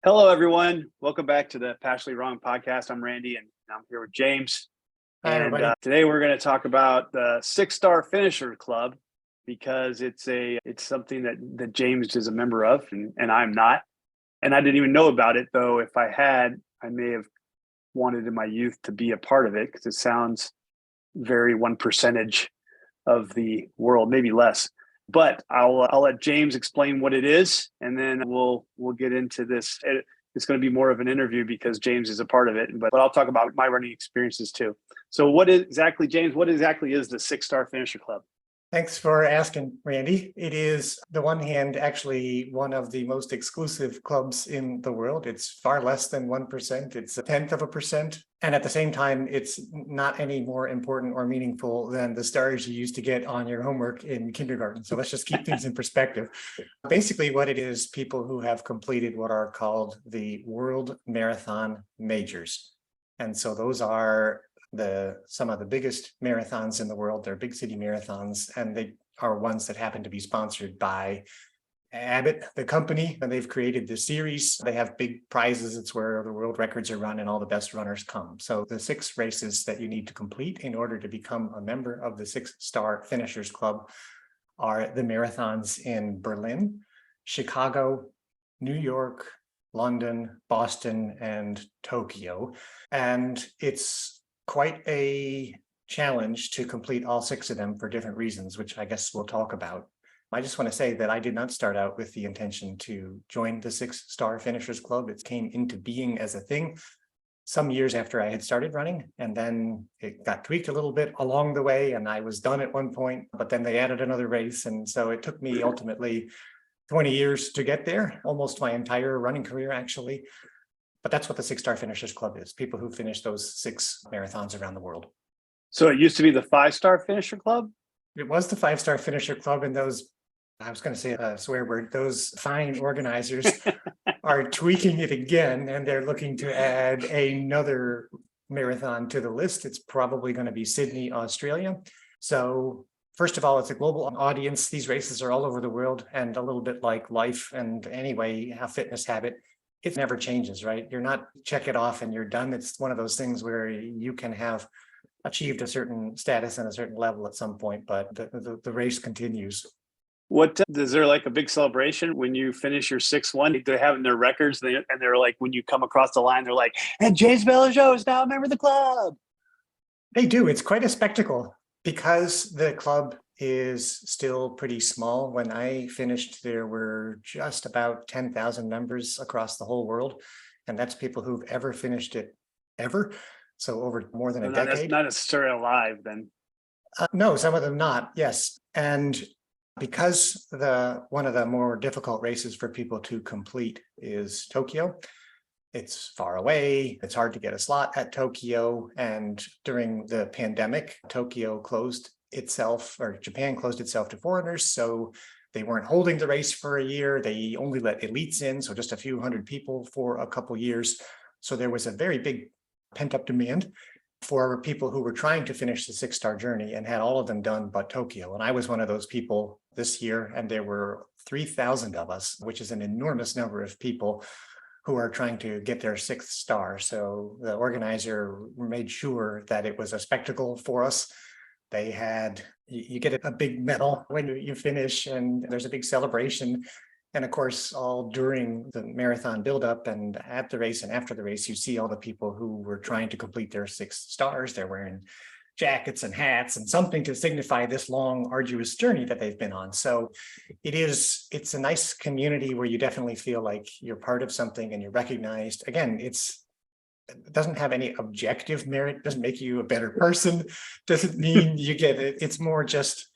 Hello, everyone. Welcome back to the Passionately Wrong podcast. I'm Randy, and I'm here with James. Hi, everybody. Today we're going to talk about the 6-Star Finisher Club because it's something that James is a member of, and I'm not. And I didn't even know about it, though. If I had, I may have wanted in my youth to be a part of it because it sounds very 1% of the world, maybe less. But I'll let James explain what it is, and then we'll get into this. It's going to be more of an interview because James is a part of it, but I'll talk about my running experiences too. So James, what exactly is the 6-Star Finisher Club? Thanks for asking, Randy. It is, the one hand, actually one of the most exclusive clubs in the world. It's far less than 1%. It's 0.1%. And at the same time, it's not any more important or meaningful than the stars you used to get on your homework in kindergarten. So let's just keep things in perspective. Basically, what it is, people who have completed what are called the World Marathon Majors. And so those are some of the biggest marathons in the world. They're big city marathons, and they are ones that happen to be sponsored by Abbott, the company, and they've created this series. They have big prizes. It's where the world records are run and all the best runners come. So the 6 races that you need to complete in order to become a member of the 6-Star Finishers Club are the marathons in Berlin, Chicago, New York, London, Boston, and Tokyo. And it's quite a challenge to complete all 6 of them for different reasons, which I guess we'll talk about. I just want to say that I did not start out with the intention to join the 6-Star Finishers Club. It came into being as a thing some years after I had started running, and then it got tweaked a little bit along the way, and I was done at one point, but then they added another race, and so it took me ultimately 20 years to get there, almost my entire running career, actually. But that's what the 6-Star Finishers Club is, people who finish those 6 marathons around the world. So it used to be the 5-Star Finisher Club? It was the 5-Star Finisher Club, and those, I was going to say a swear word, those fine organizers are tweaking it again, and they're looking to add another marathon to the list. It's probably going to be Sydney, Australia. So first of all, it's a global audience. These races are all over the world, and a little bit like life and anyway, a fitness habit. It never changes, right? You're not check it off and you're done. It's one of those things where you can have achieved a certain status and a certain level at some point, but the race continues. What is there like a big celebration when you finish your 6th one? They have in their records, and they're like, when you come across the line, they're like, and James Belligeau is now a member of the club. They do. It's quite a spectacle because the club is still pretty small. When I finished, there were just about 10,000 members across the whole world. And that's people who've ever finished it ever. So over more than a decade. Not necessarily alive then. No, some of them not. Yes. And because one of the more difficult races for people to complete is Tokyo, it's far away. It's hard to get a slot at Tokyo. And during the pandemic, Tokyo closed itself, or Japan closed itself to foreigners. So they weren't holding the race for a year. They only let elites in, so just a few hundred people for a couple years. So there was a very big pent-up demand for people who were trying to finish the 6-Star journey and had all of them done but Tokyo. And I was one of those people this year, and there were 3,000 of us, which is an enormous number of people who are trying to get their 6th star. So the organizer made sure that it was a spectacle for us. They had, you get a big medal when you finish, and there's a big celebration. And of course, all during the marathon buildup and at the race and after the race, you see all the people who were trying to complete their 6 stars. They're wearing jackets and hats and something to signify this long, arduous journey that they've been on. So it's a nice community where you definitely feel like you're part of something and you're recognized. Again, it doesn't have any objective merit, doesn't make you a better person, doesn't mean you get it. It's more just,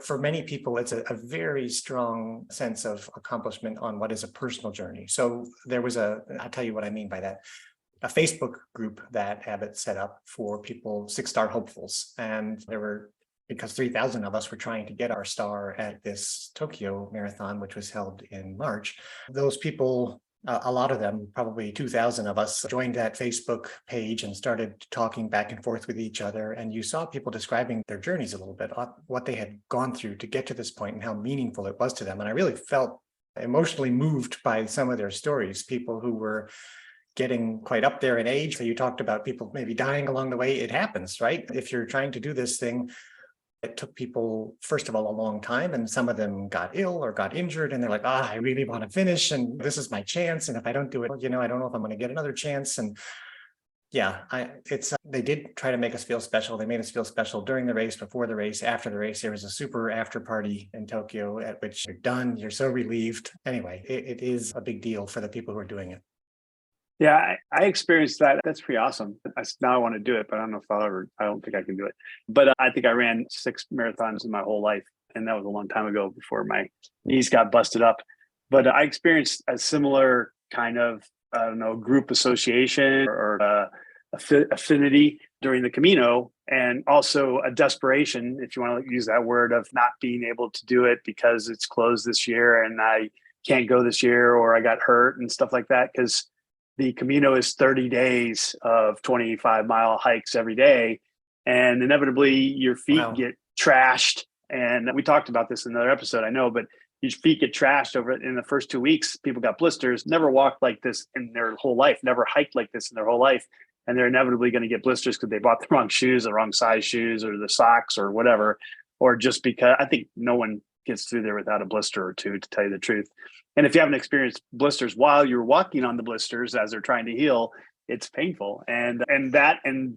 for many people, it's a very strong sense of accomplishment on what is a personal journey. So there was I'll tell you what I mean by that, a Facebook group that Abbott set up for people, 6-Star hopefuls. And there were, because 3,000 of us were trying to get our star at this Tokyo marathon, which was held in March. Those people, a lot of them, probably 2,000 of us, joined that Facebook page and started talking back and forth with each other. And you saw people describing their journeys a little bit, what they had gone through to get to this point and how meaningful it was to them. And I really felt emotionally moved by some of their stories, people who were getting quite up there in age. So you talked about people maybe dying along the way. It happens, right? If you're trying to do this thing, it took people, first of all, a long time, and some of them got ill or got injured, and they're like, I really want to finish, and this is my chance. And if I don't do it, I don't know if I'm going to get another chance. And yeah, they did try to make us feel special. They made us feel special during the race, before the race, after the race. There was a super after party in Tokyo at which you're done. You're so relieved. Anyway, it is a big deal for the people who are doing it. Yeah, I experienced that. That's pretty awesome. Now I want to do it, but I don't know if I don't think I can do it. But I think I ran 6 marathons in my whole life. And that was a long time ago before my knees got busted up. But I experienced a similar kind of, I don't know, group association or affinity during the Camino, and also a desperation, if you want to use that word, of not being able to do it because it's closed this year and I can't go this year, or I got hurt and stuff like that. Because the Camino is 30 days of 25-mile hikes every day. And inevitably your feet get trashed. And we talked about this in another episode, I know, but your feet get trashed over it. In the first 2 weeks, people got blisters, never walked like this in their whole life, never hiked like this in their whole life. And they're inevitably going to get blisters because they bought the wrong shoes, the wrong size shoes, or the socks or whatever, or just because I think no one gets through there without a blister or two, to tell you the truth. And if you haven't experienced blisters while you're walking on the blisters as they're trying to heal, it's painful. And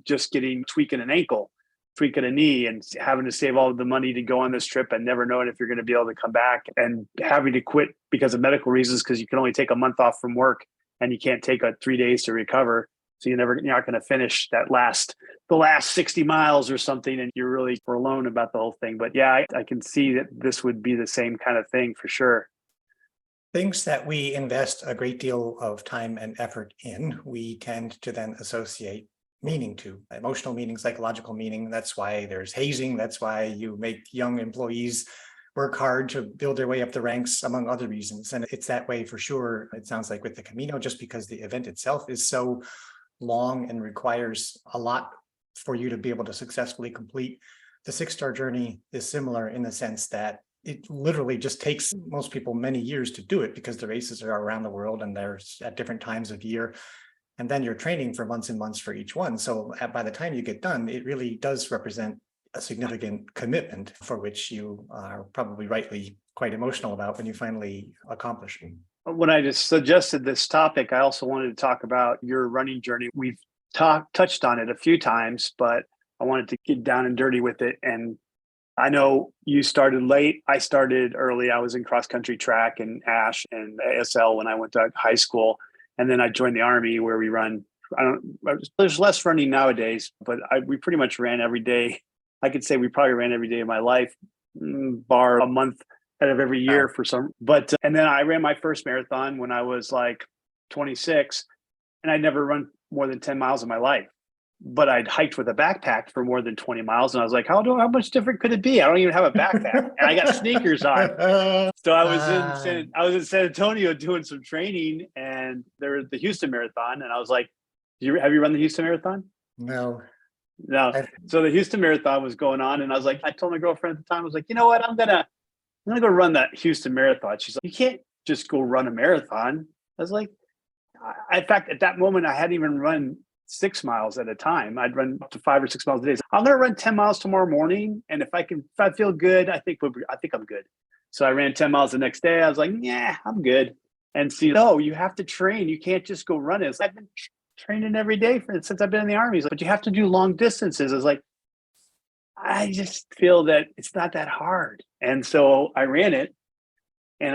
just tweaking an ankle, tweaking a knee, and having to save all of the money to go on this trip and never knowing if you're going to be able to come back, and having to quit because of medical reasons, because you can only take a month off from work and you can't take 3 days to recover. So you're not going to finish the last 60 miles or something, and you're really alone about the whole thing. But yeah, I can see that this would be the same kind of thing for sure. Things that we invest a great deal of time and effort in, we tend to then associate meaning to, emotional meaning, psychological meaning. That's why there's hazing. That's why you make young employees work hard to build their way up the ranks, among other reasons. And it's that way for sure. It sounds like with the Camino, just because the event itself is so long and requires a lot for you to be able to successfully complete. The 6-star journey is similar in the sense that it literally just takes most people many years to do it, because the races are around the world and they're at different times of year. And then you're training for months and months for each one. So by the time you get done, it really does represent a significant commitment for which you are probably rightly quite emotional about when you finally accomplish it. When I just suggested this topic, I also wanted to talk about your running journey. We've touched on it a few times, but I wanted to get down and dirty with it. And I know you started late. I started early. I was in cross country track and ASH and ASL when I went to high school. And then I joined the Army, where we run. There's less running nowadays, but we pretty much ran every day. I could say we probably ran every day of my life, bar a month out of every year for some. But and then I ran my first marathon when I was like 26, and I'd never run more than 10 miles in my life. But I'd hiked with a backpack for more than 20 miles. And I was like, how much different could it be? I don't even have a backpack. And I got sneakers on. So I was in San Antonio doing some training, and there was the Houston Marathon. And I was like, have you run the Houston Marathon? No. So the Houston Marathon was going on. And I was like, I told my girlfriend at the time, I was like, you know what? I'm gonna go run that Houston Marathon. She's like, you can't just go run a marathon. I was like, in fact, at that moment, I hadn't even run 6 miles at a time. I'd run up to 5 or 6 miles a day. So I'm going to run 10 miles tomorrow morning. And if I feel good, I think I'm good. So I ran 10 miles the next day. I was like, yeah, I'm good. And no, you have to train. You can't just go run it. I've been training every day since I've been in the Army. But you have to do long distances. I was like, I just feel that it's not that hard. And so I ran it. And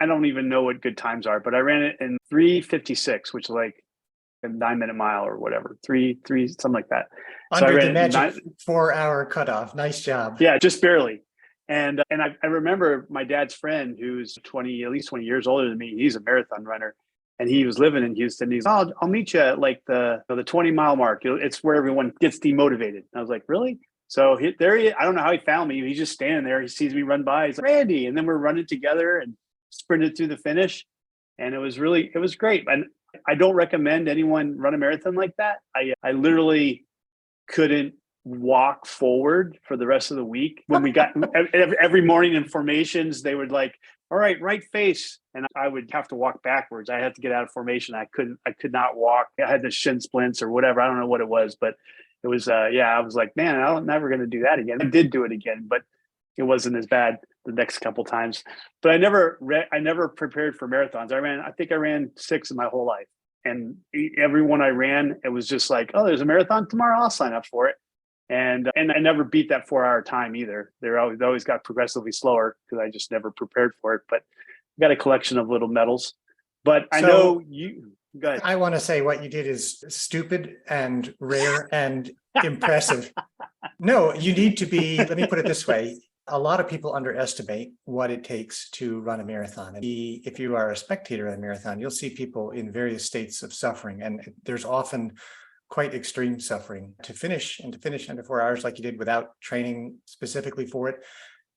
I don't even know what good times are, but I ran it in 3:56, which is like a 9-minute mile or whatever, three, something like that. Under the magic 4-hour cutoff. Nice job. Yeah, just barely. And I remember my dad's friend, who's at least 20 years older than me. He's a marathon runner, and he was living in Houston. He's, I'll meet you at like the 20-mile mark. It's where everyone gets demotivated. And I was like, really? So there he is. I don't know how he found me. He's just standing there. He sees me run by. He's like, Randy. And then we're running together and sprinted through the finish. And it was great. And I don't recommend anyone run a marathon like that. I literally couldn't walk forward for the rest of the week. When we got every morning in formations, they would like, all right face. And I would have to walk backwards. I had to get out of formation. I could not walk. I had the shin splints or whatever. I don't know what it was, but it was, I was like, man, I'm never going to do that again. I did do it again, but it wasn't as bad the next couple times. But I never prepared for marathons. I think I ran 6 in my whole life. And every one I ran, it was just like, oh, there's a marathon tomorrow. I'll sign up for it. And I never beat that 4-hour time either. They always got progressively slower because I just never prepared for it. But I got a collection of little medals. But I know you. Go ahead. I want to say what you did is stupid and rare and impressive. No, you need to be. Let me put it this way. A lot of people underestimate what it takes to run a marathon. And if you are a spectator at a marathon, you'll see people in various states of suffering. And there's often quite extreme suffering. To finish under 4 hours like you did without training specifically for it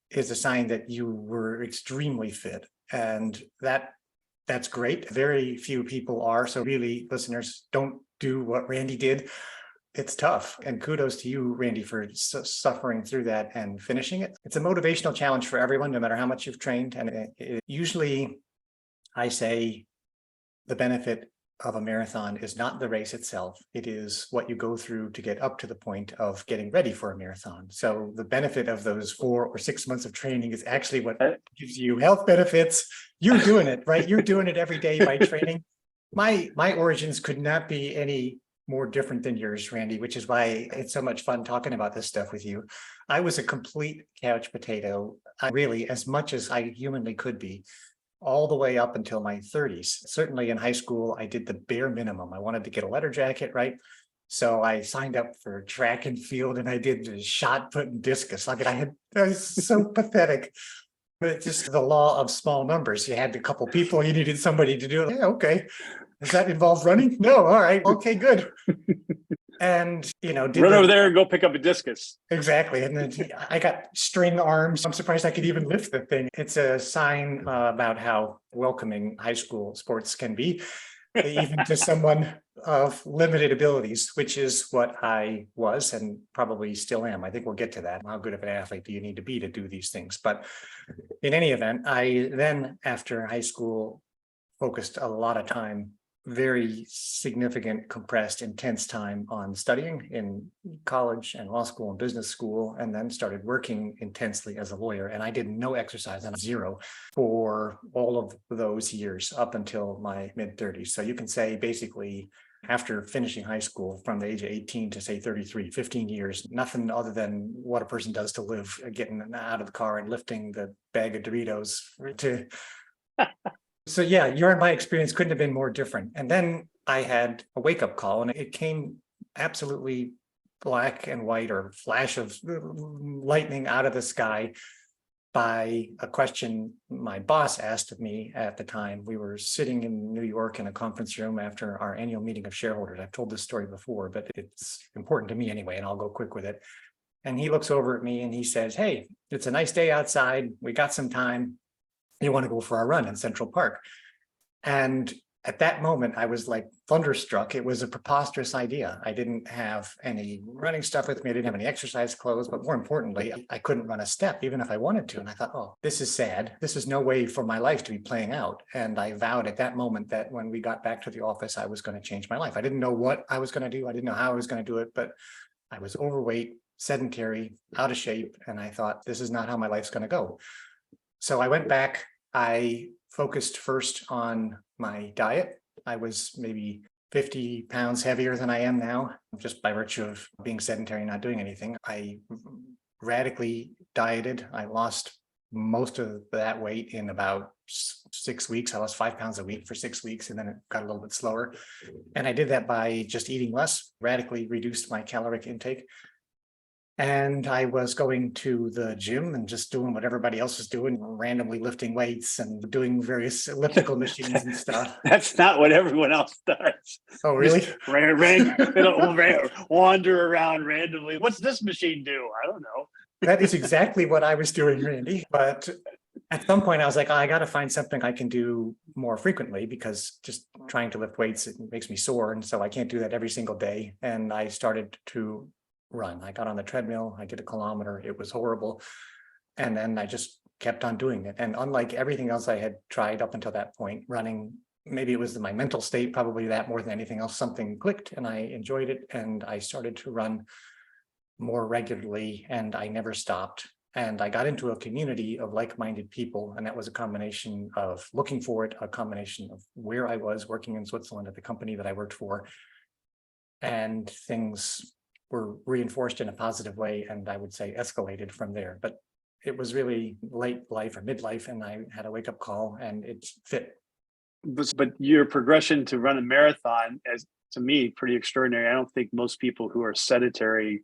is a sign that you were extremely fit. And that's great. Very few people are. So really, listeners, don't do what Randy did. It's tough. And kudos to you, Randy, for suffering through that and finishing it. It's a motivational challenge for everyone, no matter how much you've trained. And usually I say the benefit of a marathon is not the race itself. It is what you go through to get up to the point of getting ready for a marathon. So the benefit of those 4 or 6 months of training is actually what gives you health benefits. You're doing it, right? You're doing it every day by training. My origins could not be any more different than yours, Randy, which is why it's so much fun talking about this stuff with you. I was a complete couch potato, really, as much as I humanly could be, all the way up until my 30s. Certainly in high school, I did the bare minimum. I wanted to get a letter jacket, right? So I signed up for track and field, and I did the shot put and discus. I was so pathetic. But it's just the law of small numbers. You had a couple people, you needed somebody to do it. Yeah, okay. Does that involve running? No, all right. Okay, good. And, run over there and go pick up a discus. Exactly. And then I got string arms. I'm surprised I could even lift the thing. It's a sign about how welcoming high school sports can be, even to someone of limited abilities, which is what I was and probably still am. I think we'll get to that. How good of an athlete do you need to be to do these things? But in any event, I then, after high school, focused a lot of time, very significant, compressed, intense time on studying in college and law school and business school, and then started working intensely as a lawyer. And I did no exercise on 0 for all of those years up until my mid-30s. So you can say basically after finishing high school from the age of 18 to say 33, 15 years, nothing other than what a person does to live, getting out of the car and lifting the bag of Doritos So yeah, your and my experience couldn't have been more different. And then I had a wake-up call, and it came absolutely black and white, or flash of lightning out of the sky, by a question my boss asked of me at the time. We were sitting in New York in a conference room after our annual meeting of shareholders. I've told this story before, but it's important to me anyway, and I'll go quick with it. And he looks over at me and he says, "Hey, it's a nice day outside. We got some time. You want to go for a run in Central Park?" And at that moment, I was like thunderstruck. It was a preposterous idea. I didn't have any running stuff with me. I didn't have any exercise clothes, but more importantly, I couldn't run a step, even if I wanted to. And I thought, oh, this is sad. This is no way for my life to be playing out. And I vowed at that moment that when we got back to the office, I was going to change my life. I didn't know what I was going to do. I didn't know how I was going to do it, but I was overweight, sedentary, out of shape. And I thought, this is not how my life's going to go. So I went back. I focused first on my diet. I was maybe 50 pounds heavier than I am now, just by virtue of being sedentary and not doing anything. I radically dieted. I lost most of that weight in about 6 weeks. I lost 5 pounds a week for 6 weeks, and then it got a little bit slower. And I did that by just eating less, radically reduced my caloric intake. And I was going to the gym and just doing what everybody else was doing, randomly lifting weights and doing various elliptical machines and stuff. That's not what everyone else does. Oh, really? Just wander around randomly. What's this machine do? I don't know. That is exactly what I was doing, Randy. But at some point I was like, I got to find something I can do more frequently, because just trying to lift weights, it makes me sore. And so I can't do that every single day. And I started to run. I got on the treadmill. I did a kilometer. It was horrible. And then I just kept on doing it. And unlike everything else I had tried up until that point, running, maybe it was my mental state, probably that more than anything else, something clicked and I enjoyed it. And I started to run more regularly and I never stopped. And I got into a community of like-minded people. And that was a combination of looking for it, a combination of where I was working in Switzerland at the company that I worked for. And things were reinforced in a positive way. And I would say escalated from there. But it was really late life or midlife. And I had a wake-up call and it fit. But your progression to run a marathon, as to me, pretty extraordinary. I don't think most people who are sedentary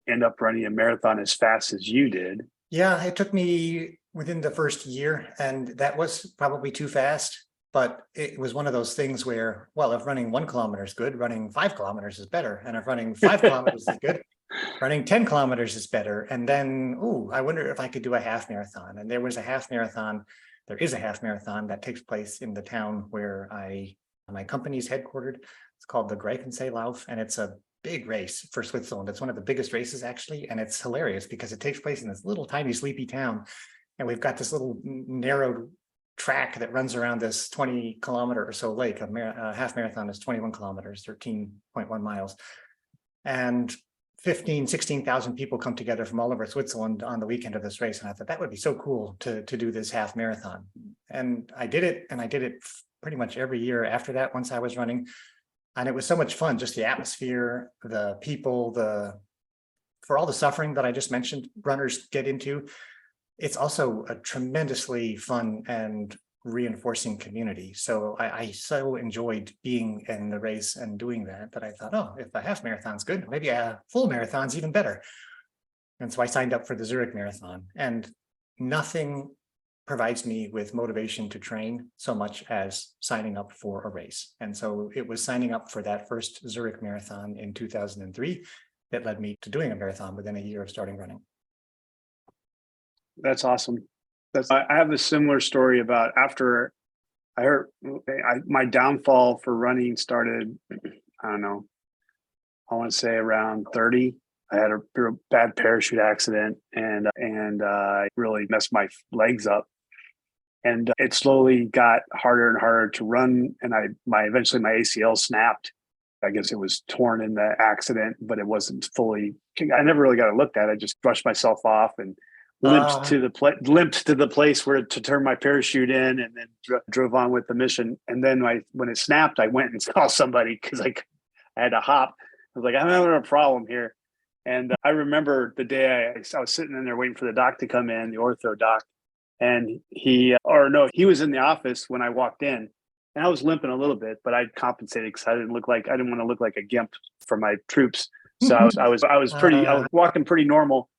end up running a marathon as fast as you did. Yeah, it took me within the first year, and that was probably too fast. But it was one of those things where, well, if running 1 kilometer is good, running 5 kilometers is better. And if running 5 kilometers is good, running 10 kilometers is better. And then, I wonder if I could do a half marathon. And there is a half marathon that takes place in the town where my company is headquartered. It's called the Greifensee-Lauf, and it's a big race for Switzerland. It's one of the biggest races actually, and it's hilarious because it takes place in this little tiny sleepy town, and we've got this little narrow track that runs around this 20 kilometer or so lake. A half marathon is 21 kilometers, 13.1 miles, and 16,000 people come together from all over Switzerland on the weekend of this race. And I thought that would be so cool to do this half marathon. And I did it, and I did it pretty much every year after that once I was running. And it was so much fun, just the atmosphere, the people, for all the suffering that I just mentioned, runners get into. It's also a tremendously fun and reinforcing community. So I so enjoyed being in the race and doing that I thought, if a half marathon's good, maybe a full marathon's even better. And so I signed up for the Zurich Marathon, and nothing provides me with motivation to train so much as signing up for a race. And so it was signing up for that first Zurich Marathon in 2003 that led me to doing a marathon within a year of starting running. That's awesome. I have a similar story about after I heard my downfall for running started, I don't know, I want to say around 30. I had a bad parachute accident and really messed my legs up. And it slowly got harder and harder to run. And eventually my ACL snapped. I guess it was torn in the accident, but it wasn't fully, I never really got it looked at. I just brushed myself off and limped to the place where to turn my parachute in, and then drove on with the mission. And then when it snapped, I went and saw somebody because I had to hop. I was like, I'm having a problem here. And I remember the day I was sitting in there waiting for the doc to come in, the ortho doc. And he was in the office when I walked in, and I was limping a little bit, but I compensated because I didn't want to look like a gimp for my troops. So I was walking pretty normal.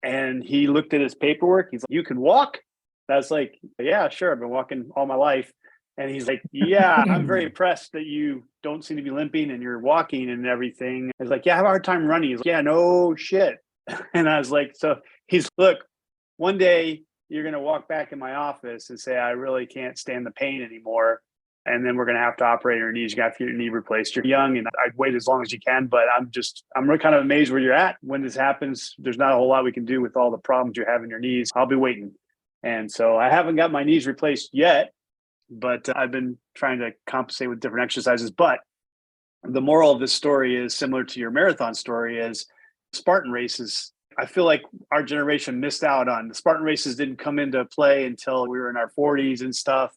And he looked at his paperwork. He's like, "You can walk?" I was like, "Yeah, sure. I've been walking all my life." And he's like, "Yeah, I'm very impressed that you don't seem to be limping and you're walking and everything." I was like, "Yeah, I have a hard time running." He's like, "Yeah, no shit." And I was like, look, one day you're going to walk back in my office and say, "I really can't stand the pain anymore. And then we're going to have to operate your knees. You got to get your knee replaced. You're young, and I'd wait as long as you can." But I'm really kind of amazed where you're at. When this happens, there's not a whole lot we can do with all the problems you have in your knees. I'll be waiting. And so I haven't got my knees replaced yet, but I've been trying to compensate with different exercises. But the moral of this story is similar to your marathon story, is Spartan races. I feel like our generation missed out on the Spartan races. Didn't come into play until we were in our 40s and stuff.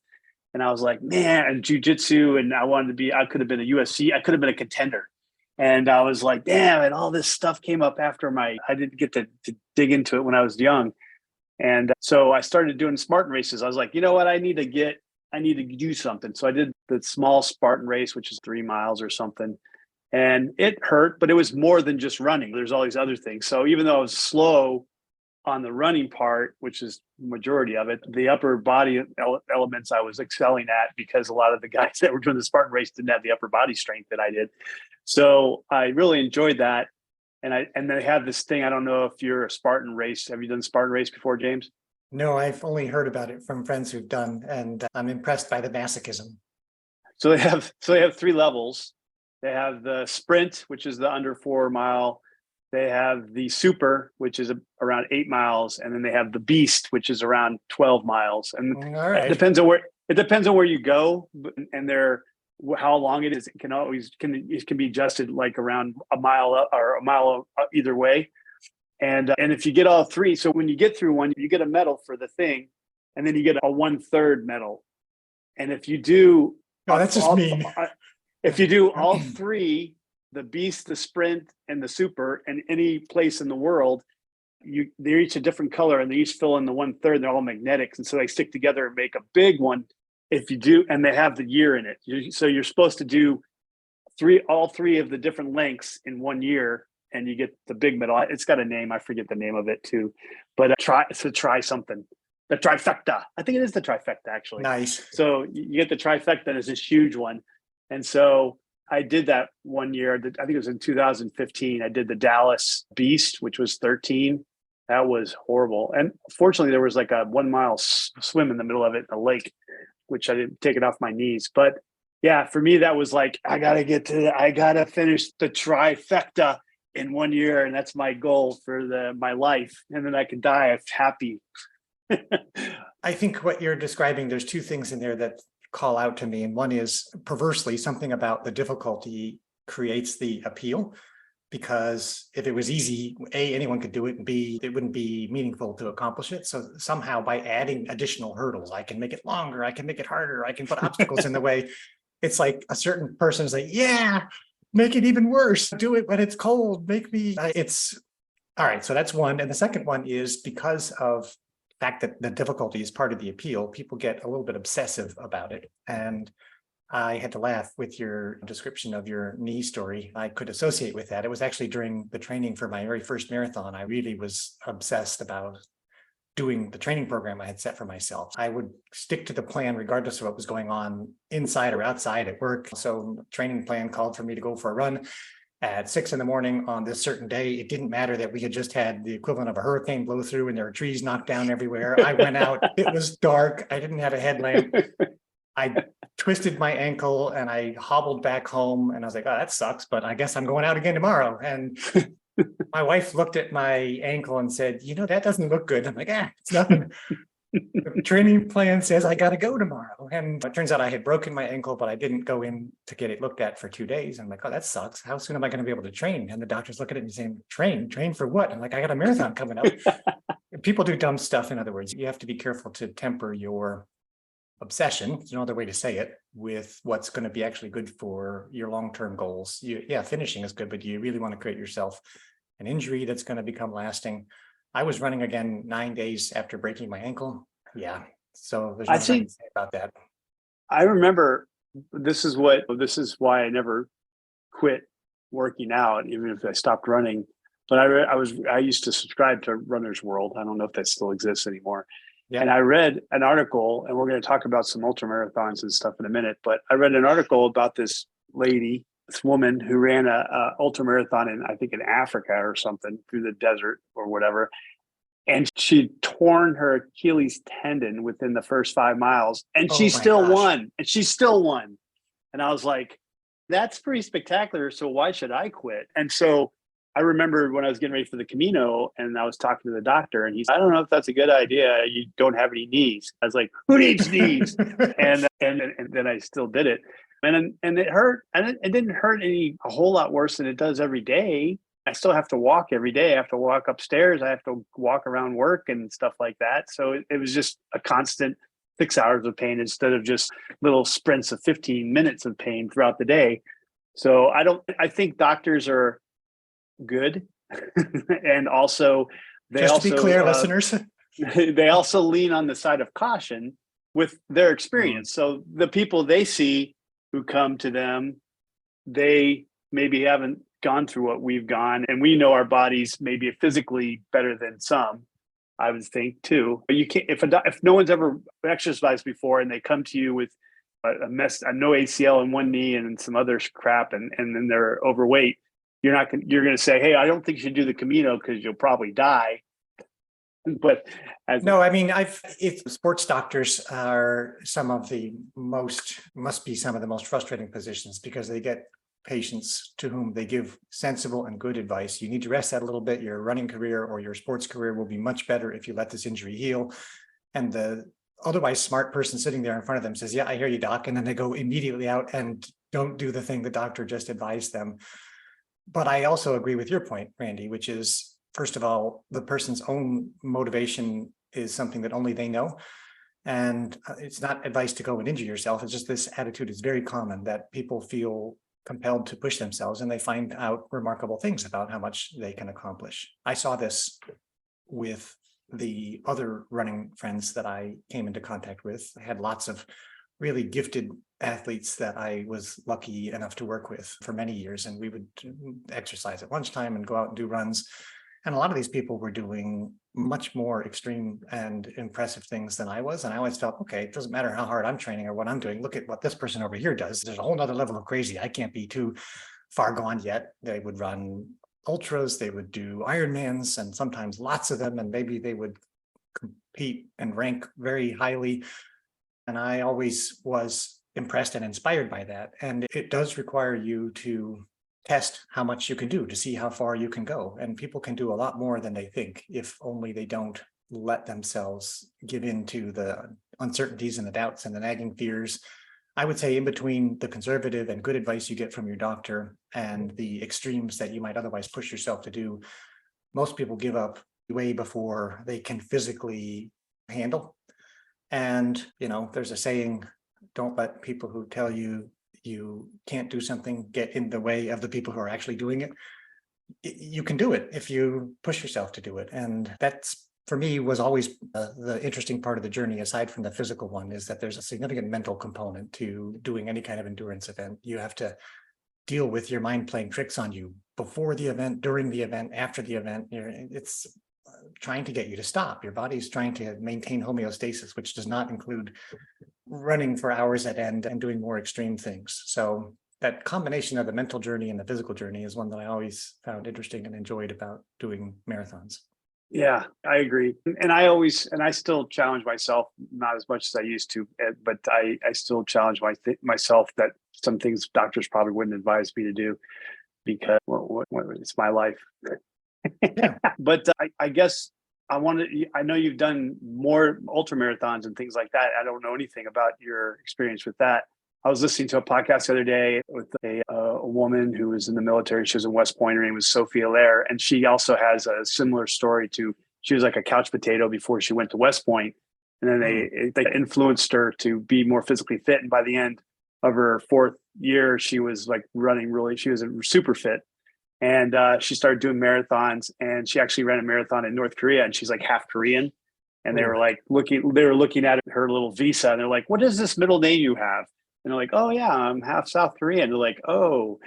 And I was like, man, and jujitsu, and I could have been a UFC, I could have been a contender. And I was like, damn, and all this stuff came up after I didn't get to dig into it when I was young. And so I started doing Spartan races. I was like, you know what, I need to do something. So I did the small Spartan race, which is 3 miles or something. And it hurt, but it was more than just running. There's all these other things. So even though I was slow on the running part, which is the majority of it, the upper body elements I was excelling at, because a lot of the guys that were doing the Spartan race didn't have the upper body strength that I did. So I really enjoyed that. And they have this thing. I don't know if you're a Spartan race. Have you done Spartan race before, James? No, I've only heard about it from friends who've done, and I'm impressed by the masochism. So they have 3 levels. They have the sprint, which is the under 4 mile. They have the Super, which is around 8 miles, and then they have the Beast, which is around 12 miles. And All right. it depends on where you go, and how long it is. It can be adjusted like around a mile or a mile either way. And if you get all three, so when you get through one, you get a medal for the thing, and then you get a 1/3 medal. And if you do, Oh, that's just mean. If you do all three, the Beast, the Sprint, and the Super, and any place in the world, they're each a different color, and they each fill in the 1/3. They're all magnetics, and so they stick together and make a big one. If you do, and they have the year in it, so you're supposed to do all three of the different lengths in 1 year, and you get the big medal. It's got a name. I forget the name of it too, but try something. The trifecta. I think it is the trifecta, actually. Nice. So you get the trifecta, and it's this huge one. And so I did that 1 year. I think it was in 2015. I did the Dallas Beast, which was 13. That was horrible. And fortunately, there was like a 1 mile swim in the middle of it in a lake, which I didn't take it off my knees. But yeah, for me, that was like, I got to finish the trifecta in 1 year. And that's my goal for my life. And then I can die happy. I think what you're describing, there's two things in there that call out to me. And one is, perversely, something about the difficulty creates the appeal. Because if it was easy, A, anyone could do it, and B, it wouldn't be meaningful to accomplish it. So somehow by adding additional hurdles, I can make it longer, I can make it harder, I can put obstacles in the way. It's like a certain person is like, yeah, make it even worse. Do it when it's cold. It's all right. So that's one. And the second one is, because of the fact that the difficulty is part of the appeal, people get a little bit obsessive about it. And I had to laugh with your description of your knee story. I could associate with that. It was actually during the training for my very first marathon. I really was obsessed about doing the training program I had set for myself. I would stick to the plan regardless of what was going on inside or outside at work. So training plan called for me to go for a run at 6 a.m. on this certain day. It didn't matter that we had just had the equivalent of a hurricane blow through and there were trees knocked down everywhere. I went out, it was dark. I didn't have a headlamp. I twisted my ankle and I hobbled back home, and I was like, oh, that sucks, but I guess I'm going out again tomorrow. And my wife looked at my ankle and said, that doesn't look good. I'm like, it's nothing. The training plan says I got to go tomorrow. And it turns out I had broken my ankle, but I didn't go in to get it looked at for 2 days. I'm like, oh, that sucks. How soon am I going to be able to train? And the doctor's looking at me saying, train for what? I'm like, I got a marathon coming up. People do dumb stuff. In other words, you have to be careful to temper your obsession, there's no other way to say it, with what's going to be actually good for your long-term goals. Finishing is good, but you really want to create yourself an injury that's going to become lasting. I was running again 9 days after breaking my ankle. Yeah. So there's nothing I can say about that. I remember this is why I never quit working out, even if I stopped running. But I used to subscribe to Runner's World. I don't know if that still exists anymore. Yeah. And I read an article, and we're going to talk about some ultra marathons and stuff in a minute, but I read an article about this woman who ran a ultra marathon in Africa or something, through the desert or whatever. And she'd torn her Achilles tendon within the first 5 miles, and she still won. And she still won. And I was like, that's pretty spectacular. So why should I quit? And so I remember when I was getting ready for the Camino, and I was talking to the doctor, and he's, I don't know if that's a good idea. You don't have any knees. I was like, who needs knees? and then I still did it. And it hurt. And it didn't hurt a whole lot worse than it does every day. I still have to walk every day. I have to walk upstairs. I have to walk around work and stuff like that. So it was just a constant 6 hours of pain instead of just little sprints of 15 minutes of pain throughout the day. So I think doctors are good. And also to be clear, listeners, they also lean on the side of caution with their experience. So the people they see who come to them, they maybe haven't gone through what we've gone, and we know our bodies maybe physically better than some, I would think too. But you can't, if no one's ever exercised before and they come to you with a no ACL in one knee and some other crap, and then they're overweight, you're going to say, hey, I don't think you should do the Camino because you'll probably die. But if sports doctors are must be some of the most frustrating positions, because they get patients to whom they give sensible and good advice. You need to rest that a little bit. Your running career or your sports career will be much better if you let this injury heal. And the otherwise smart person sitting there in front of them says, yeah, I hear you, doc. And then they go immediately out and don't do the thing the doctor just advised them. But I also agree with your point, Randy, which is, first of all, the person's own motivation is something that only they know. And it's not advice to go and injure yourself. It's just this attitude is very common that people feel compelled to push themselves and they find out remarkable things about how much they can accomplish. I saw this with the other running friends that I came into contact with. I had lots of really gifted athletes that I was lucky enough to work with for many years. And we would exercise at lunchtime and go out and do runs. And a lot of these people were doing much more extreme and impressive things than I was. And I always felt, okay, it doesn't matter how hard I'm training or what I'm doing. Look at what this person over here does. There's a whole nother level of crazy. I can't be too far gone yet. They would run ultras, they would do Ironmans, and sometimes lots of them. And maybe they would compete and rank very highly. And I always was impressed and inspired by that. And it does require you to test how much you can do to see how far you can go. And people can do a lot more than they think if only they don't let themselves give in to the uncertainties and the doubts and the nagging fears. I would say in between the conservative and good advice you get from your doctor and the extremes that you might otherwise push yourself to do, most people give up way before they can physically handle. And, there's a saying, don't let people who tell you you can't do something get in the way of the people who are actually doing it. You can do it if you push yourself to do it. And that's, for me, was always the interesting part of the journey, aside from the physical one, is that there's a significant mental component to doing any kind of endurance event. You have to deal with your mind playing tricks on you before the event, during the event, after the event. It's trying to get you to stop. Your body's trying to maintain homeostasis, which does not include running for hours at end and doing more extreme things. So that combination of the mental journey and the physical journey is one that I always found interesting and enjoyed about doing marathons. Yeah, I agree. And I still challenge myself, not as much as I used to, but I still challenge myself that some things doctors probably wouldn't advise me to do because it's my life. Yeah. But I guess I know you've done more ultra marathons and things like that. I don't know anything about your experience with that. I was listening to a podcast the other day with a woman who was in the military. She was in West Point. Her name was Sophia Lair. And she also has a similar story she was like a couch potato before she went to West Point. And then they influenced her to be more physically fit. And by the end of her 4th year, she was like she was super fit. And she started doing marathons, and she actually ran a marathon in North Korea, and she's like half Korean. And they were looking at her little visa, and they're like, what is this middle name you have? And they're like, oh yeah, I'm half South Korean. They're like, oh,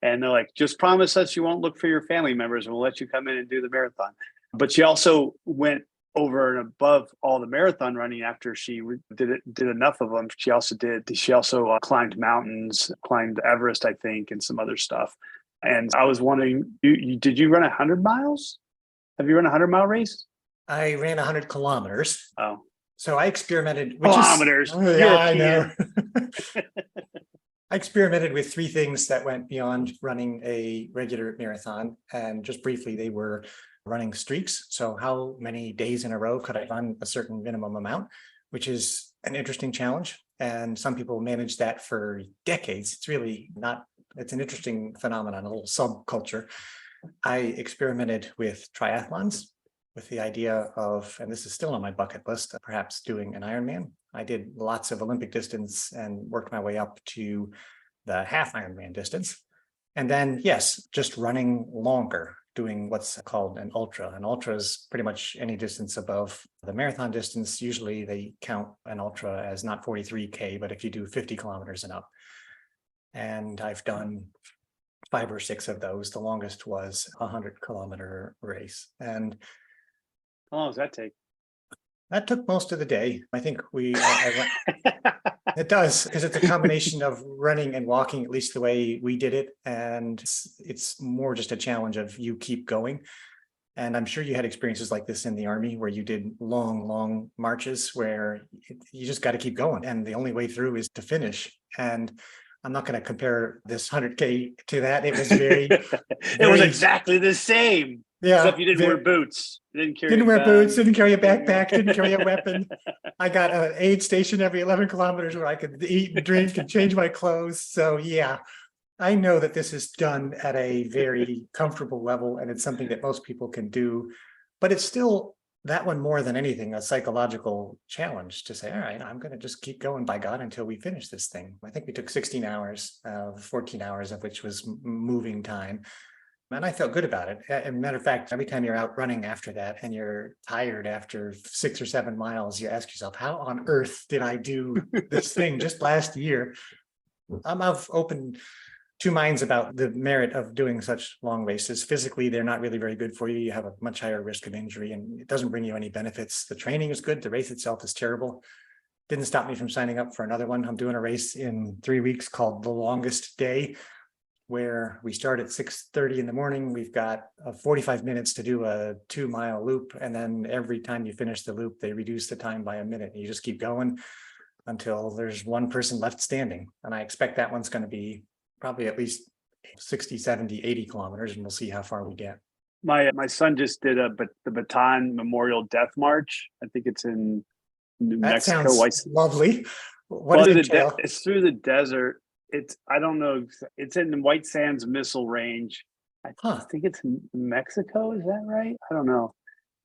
and they're like, just promise us you won't look for your family members and we'll let you come in and do the marathon. But she also went over and above all the marathon running after she did enough of them. She also climbed mountains, climbed Everest, I think, and some other stuff. And I was wondering, did you run 100 miles? Have you run a 100-mile race? I ran 100 kilometers. Oh, so I experimented. Kilometers. Yeah, I know. I experimented with 3 things that went beyond running a regular marathon. And just briefly, they were running streaks. So how many days in a row could I run a certain minimum amount, which is an interesting challenge. And some people manage that for decades. It's an interesting phenomenon, a little subculture. I experimented with triathlons with the idea of, and this is still on my bucket list, perhaps doing an Ironman. I did lots of Olympic distance and worked my way up to the half Ironman distance. And then, yes, just running longer, doing what's called an ultra. An ultra is pretty much any distance above the marathon distance. Usually they count an ultra as not 43K, but if you do 50 kilometers and up. And I've done 5 or 6 of those. The longest was a 100-kilometer race. And how long does that take? That took most of the day. I think it does, because it's a combination of running and walking, at least the way we did it. And it's more just a challenge of you keep going. And I'm sure you had experiences like this in the Army where you did long marches where you just got to keep going. And the only way through is to finish. And I'm not going to compare this 100K to that. It was very, It was exactly the same. yeah. Except you didn't wear boots. You didn't carry Didn't a wear gun. boots, didn't carry a backpack, didn't carry a weapon. I got an aid station every 11 kilometers where I could eat and drink and change my clothes. So yeah, I know that this is done at a very comfortable level and it's something that most people can do, but it's still that one more than anything, a psychological challenge to say, all right, I'm going to just keep going by God until we finish this thing. I think we took 16 hours, 14 hours of which was moving time. And I felt good about it. As a matter of fact, every time you're out running after that and you're tired after 6 or 7 miles, you ask yourself, how on earth did I do this thing just last year? I'm of open two minds about the merit of doing such long races. Physically, they're not really very good for you. You have a much higher risk of injury and it doesn't bring you any benefits. The training is good. The race itself is terrible. Didn't stop me from signing up for another one. I'm doing a race in 3 weeks called The Longest Day, where we start at 6:30 in the morning. We've got 45 minutes to do a 2-mile loop. And then every time you finish the loop, they reduce the time by a minute. You just keep going until there's one person left standing. And I expect that one's going to be probably at least 60, 70, 80 kilometers, and we'll see how far we get. My son just did the Baton Memorial Death March. I think it's in New Mexico. Sounds lovely. What does it entail? It's through the desert. I don't know. It's in the White Sands Missile Range. I think it's in Mexico. Is that right? I don't know.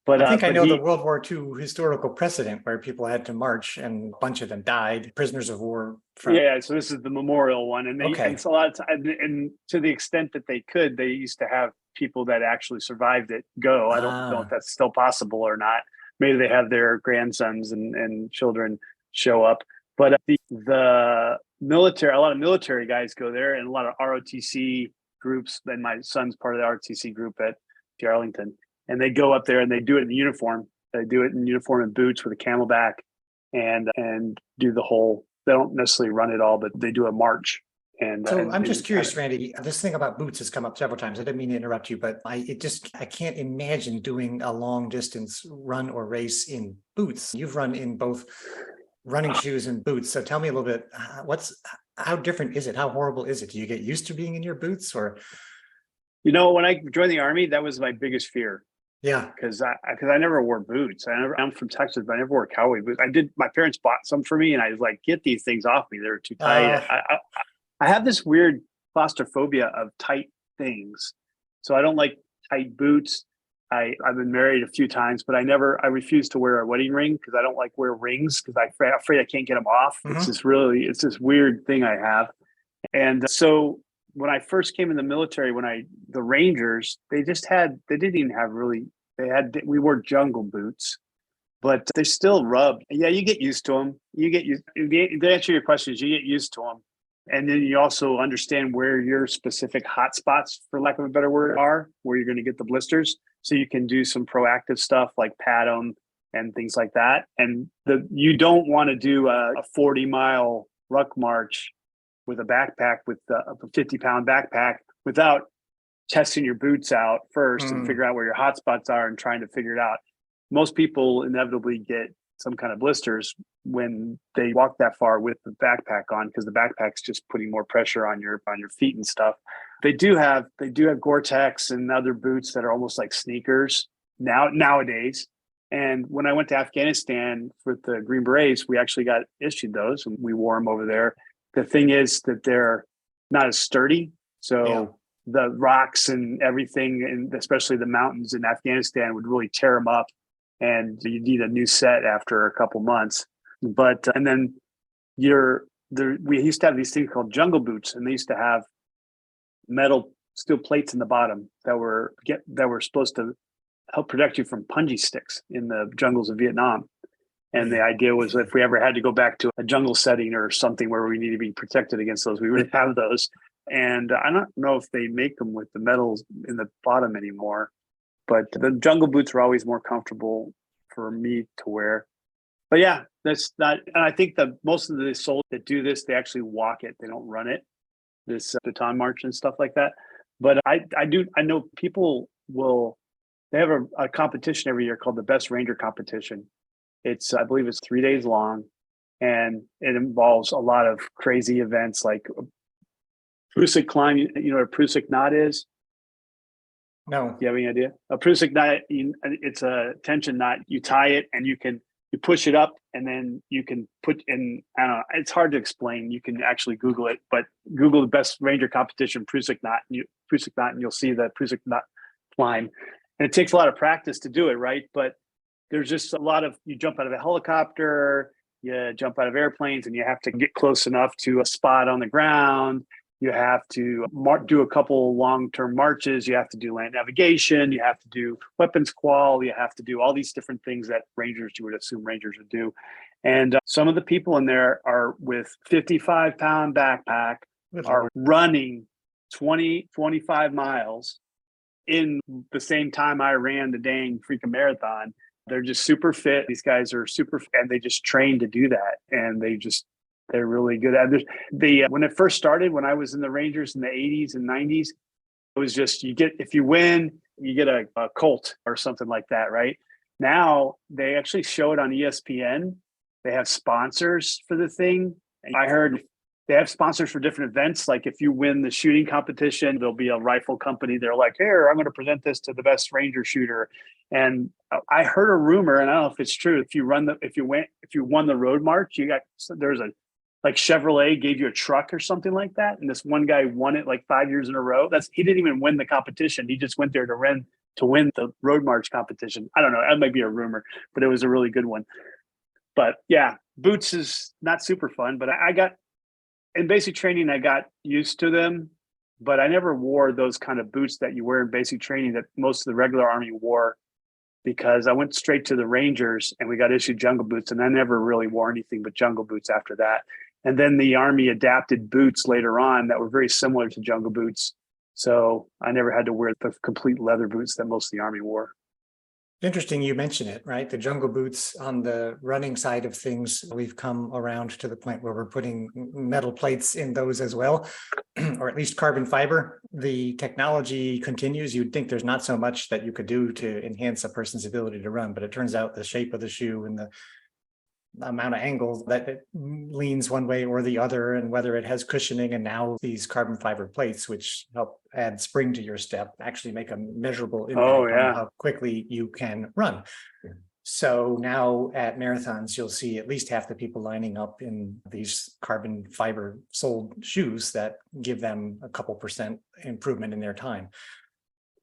But I think I know the World War II historical precedent where people had to march and a bunch of them died, prisoners of war. Yeah, so this is the memorial one. And it's a lot of time, and to the extent that they could, they used to have people that actually survived it go. I don't know if that's still possible or not. Maybe they have their grandsons and children show up. But the military, a lot of military guys go there, and a lot of ROTC groups. Then my son's part of the ROTC group at Arlington, and they go up there and they do it in uniform. They do it in uniform and boots with a camelback, and do the whole. They don't necessarily run it all, but they do a march. And so I'm just curious, Randy. This thing about boots has come up several times. I didn't mean to interrupt you, but I can't imagine doing a long distance run or race in boots. You've run in both running shoes and boots. So tell me a little bit, how different is it? How horrible is it? Do you get used to being in your boots, or? When I joined the Army, that was my biggest fear. Yeah. Because I never wore boots. I'm from Texas, but I never wore cowboy boots. My parents bought some for me and I was like, get these things off me. They're too tight. I have this weird claustrophobia of tight things. So I don't like tight boots. I've been married a few times, but I refuse to wear a wedding ring because I don't like wear rings because I'm afraid I can't get them off. Mm-hmm. It's this weird thing I have. And so when I first came in the military, the Rangers, we wore jungle boots, but they still rubbed. Yeah, you get used to them. To answer your questions, you get used to them. And then you also understand where your specific hot spots, for lack of a better word, are, where you're going to get the blisters. So you can do some proactive stuff like pat them and things like that. And you don't want to do a 40-mile ruck march with a backpack, with a 50-pound backpack, without testing your boots out first and figure out where your hot spots are and trying to figure it out. Most people inevitably get some kind of blisters when they walk that far with the backpack on, because the backpack's just putting more pressure on your feet and stuff. They do have Gore-Tex and other boots that are almost like sneakers nowadays. And when I went to Afghanistan with the Green Berets, we actually got issued those and we wore them over there. The thing is that they're not as sturdy. So the rocks and everything, and especially the mountains in Afghanistan, would really tear them up. And you need a new set after a couple months. But and then we used to have these things called jungle boots, and they used to have metal steel plates in the bottom that were supposed to help protect you from punji sticks in the jungles of Vietnam. And the idea was if we ever had to go back to a jungle setting or something where we need to be protected against those, we would have those. And I don't know if they make them with the metals in the bottom anymore. But the jungle boots were always more comfortable for me to wear. But yeah, that's not, and I think that most of the soldiers that do this, they actually walk it. They don't run it, this baton march and stuff like that. But I know people they have a competition every year called the Best Ranger Competition. I believe it's 3 days long, and it involves a lot of crazy events like Prusik climb, you know what a Prusik knot is? No. Do you have any idea? A Prusik knot, it's a tension knot. You tie it and you push it up and then you can put in, I don't know, it's hard to explain. You can actually Google it, but Google the best ranger competition Prusik knot and you'll see the Prusik knot climb. And it takes a lot of practice to do it, right? But there's just a lot of, you jump out of a helicopter, you jump out of airplanes, and you have to get close enough to a spot on the ground. You have to do a couple long-term marches. You have to do land navigation. You have to do weapons qual. You have to do all these different things that Rangers, you would assume Rangers would do. And some of the people in there are with 55-pound backpack, are running 20, 25 miles in the same time I ran the dang freaking marathon. They're just super fit. These guys are super, and they just train to do that. And they're really good at it. When it first started, when I was in the Rangers in the 80s and 90s, it was just, if you win, you get a Colt or something like that, right? Now they actually show it on ESPN. They have sponsors for the thing. I heard they have sponsors for different events. Like if you win the shooting competition, there'll be a rifle company. They're like, here, I'm going to present this to the best Ranger shooter. And I heard a rumor, and I don't know if it's true. If you won the road march, there's a, like Chevrolet gave you a truck or something like that. And this one guy won it like 5 years in a row. He didn't even win the competition. He just went there to win the road march competition. I don't know. That might be a rumor, but it was a really good one. But yeah, boots is not super fun, but in basic training, I got used to them, but I never wore those kind of boots that you wear in basic training that most of the regular Army wore, because I went straight to the Rangers and we got issued jungle boots, and I never really wore anything but jungle boots after that. And then the Army adapted boots later on that were very similar to jungle boots. So I never had to wear the complete leather boots that most of the Army wore. Interesting you mention it, right? The jungle boots on the running side of things, we've come around to the point where we're putting metal plates in those as well, or at least carbon fiber. The technology continues. You'd think there's not so much that you could do to enhance a person's ability to run, but it turns out the shape of the shoe and the amount of angles that it leans one way or the other, and whether it has cushioning, and now these carbon fiber plates, which help add spring to your step, actually make a measurable impact on how quickly you can run. So now at marathons, you'll see at least half the people lining up in these carbon fiber soled shoes that give them a couple % improvement in their time.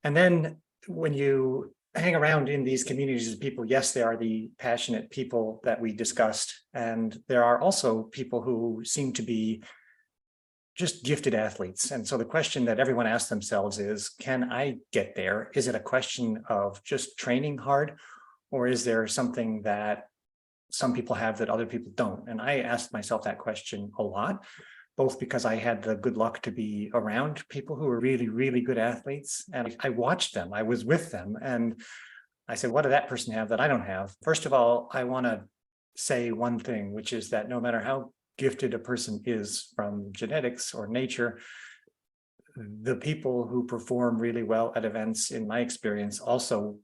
And then when you hang around in these communities of people, yes, there are the passionate people that we discussed, and there are also people who seem to be just gifted athletes. And so the question that everyone asks themselves is, can I get there? Is it a question of just training hard, or is there something that some people have that other people don't? And I asked myself that question a lot, both because I had the good luck to be around people who were really, really good athletes. And I watched them, I was with them. And I said, what did that person have that I don't have? First of all, I want to say one thing, which is that no matter how gifted a person is from genetics or nature, the people who perform really well at events, in my experience, also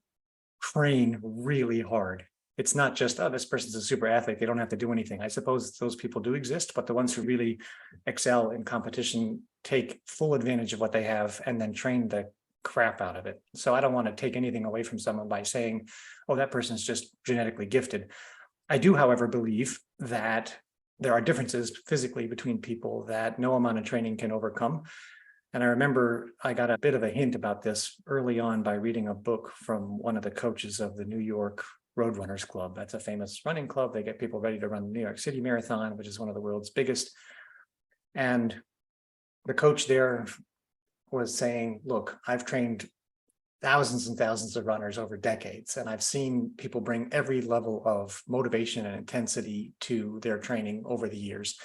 train really hard. It's not just, oh, this person's a super athlete, they don't have to do anything. I suppose those people do exist, but the ones who really excel in competition take full advantage of what they have and then train the crap out of it. So I don't want to take anything away from someone by saying, oh, that person's just genetically gifted. I do, however, believe that there are differences physically between people that no amount of training can overcome. And I remember I got a bit of a hint about this early on by reading a book from one of the coaches of the New York Roadrunners Club. That's a famous running club. They get people ready to run the New York City Marathon, which is one of the world's biggest. And the coach there was saying, look, I've trained thousands and thousands of runners over decades, and I've seen people bring every level of motivation and intensity to their training over the years.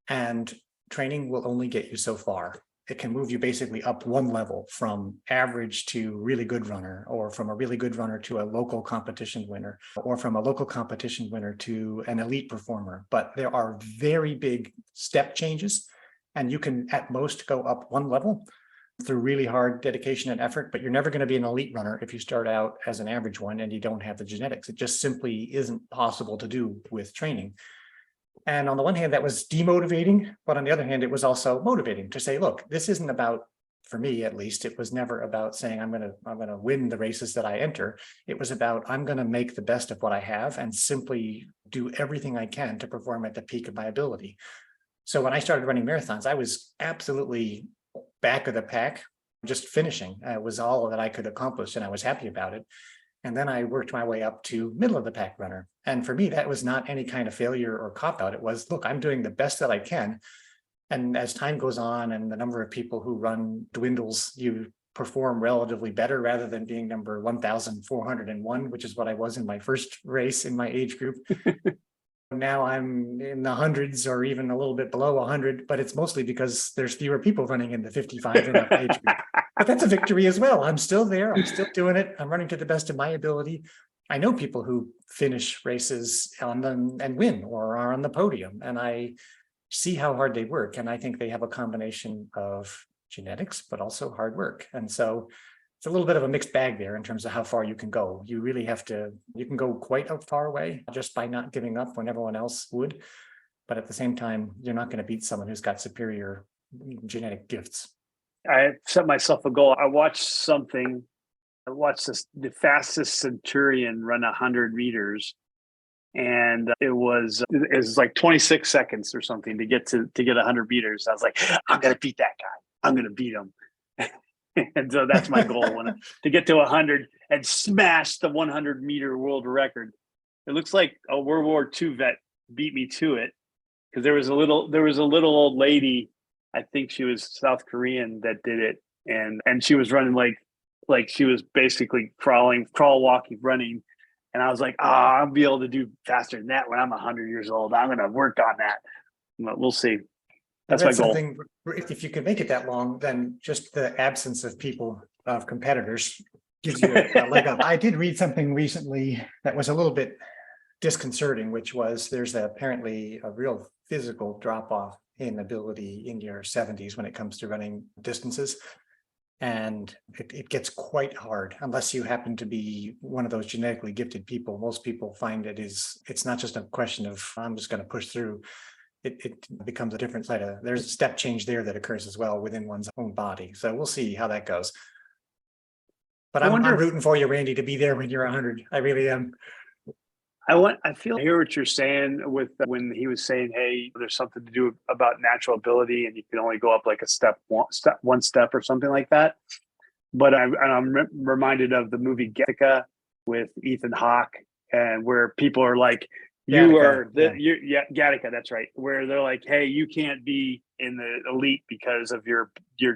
And training will only get you so far. It can move you basically up one level from average to really good runner, or from a really good runner to a local competition winner, or from a local competition winner to an elite performer. But there are very big step changes, and you can at most go up one level through really hard dedication and effort, but you're never going to be an elite runner if you start out as an average one and you don't have the genetics. It just simply isn't possible to do with training. And on the one hand, that was demotivating, but on the other hand, it was also motivating to say, look, this isn't about, for me at least, it was never about saying I'm gonna win the races that I enter. It was about I'm gonna make the best of what I have and simply do everything I can to perform at the peak of my ability. So when I started running marathons, I was absolutely back of the pack, just finishing. It was all that I could accomplish, and I was happy about it. And then I worked my way up to middle of the pack runner. And for me, that was not any kind of failure or cop out. It was, look, I'm doing the best that I can. And as time goes on and the number of people who run dwindles, you perform relatively better rather than being number 1,401, which is what I was in my first race in my age group. Now I'm in the hundreds or even a little bit below 100, but it's mostly because there's fewer people running in the 55 and up age group. But that's a victory as well. I'm still there. I'm still doing it. I'm running to the best of my ability. I know people who finish races on them and win or are on the podium, and I see how hard they work. And I think they have a combination of genetics, but also hard work. And so it's a little bit of a mixed bag there in terms of how far you can go. You really have to, you can go quite a far away just by not giving up when everyone else would. But at the same time, you're not going to beat someone who's got superior genetic gifts. I set myself a goal. I watched the fastest centurion run 100 meters. And it was like 26 seconds or something to get 100 meters. I was like, I'm going to beat that guy. I'm going to beat him. And so that's my goal, to get to 100 and smash the 100-meter world record. It looks like a World War II vet beat me to it, because there was a little old lady, I think she was South Korean, that did it, and she was running like she was basically crawl, walking, running. And I was like, I'll be able to do faster than that when I'm 100 years old. I'm going to work on that. But we'll see. That's my goal. If you can make it that long, then just the absence of competitors gives you a leg up. I did read something recently that was a little bit disconcerting, which was there's apparently a real physical drop off in ability in your 70s when it comes to running distances. And it gets quite hard unless you happen to be one of those genetically gifted people. Most people find it's not just a question of I'm just going to push through. It becomes a different side of, there's a step change there that occurs as well within one's own body. So we'll see how that goes. But I'm rooting for you, Randy, to be there when you're 100. I really am. I hear what you're saying with when he was saying, hey, there's something to do about natural ability and you can only go up like one step or something like that. But I'm reminded of the movie Gattaca with Ethan Hawke, and where people are like, Gattaca, that's right. Where they're like, hey, you can't be in the elite because of your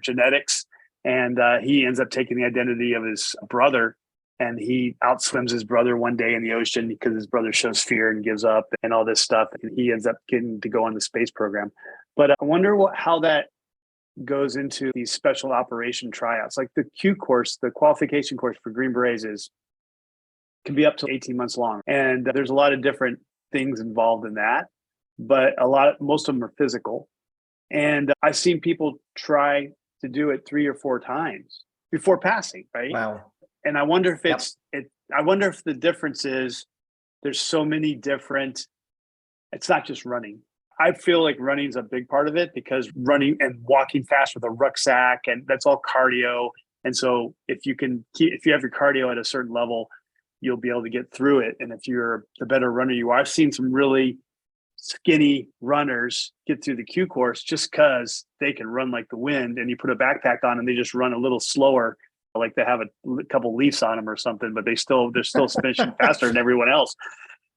genetics. And he ends up taking the identity of his brother, and he outswims his brother one day in the ocean because his brother shows fear and gives up and all this stuff. And he ends up getting to go on the space program. But I wonder how that goes into these special operation tryouts. Like the Q course, the qualification course for Green Berets can be up to 18 months long. And there's a lot of different things involved in that, but most of them are physical. And I've seen people try to do it 3 or 4 times before passing, right? Wow. And I wonder if I wonder if the difference is there's so many different, it's not just running. I feel like running is a big part of it, because running and walking fast with a rucksack, and that's all cardio. And so if you have your cardio at a certain level, you'll be able to get through it. And if you're the better runner you are, I've seen some really skinny runners get through the Q course just because they can run like the wind, and you put a backpack on and they just run a little slower, like they have a couple leaves on them or something, but they're still finishing faster than everyone else.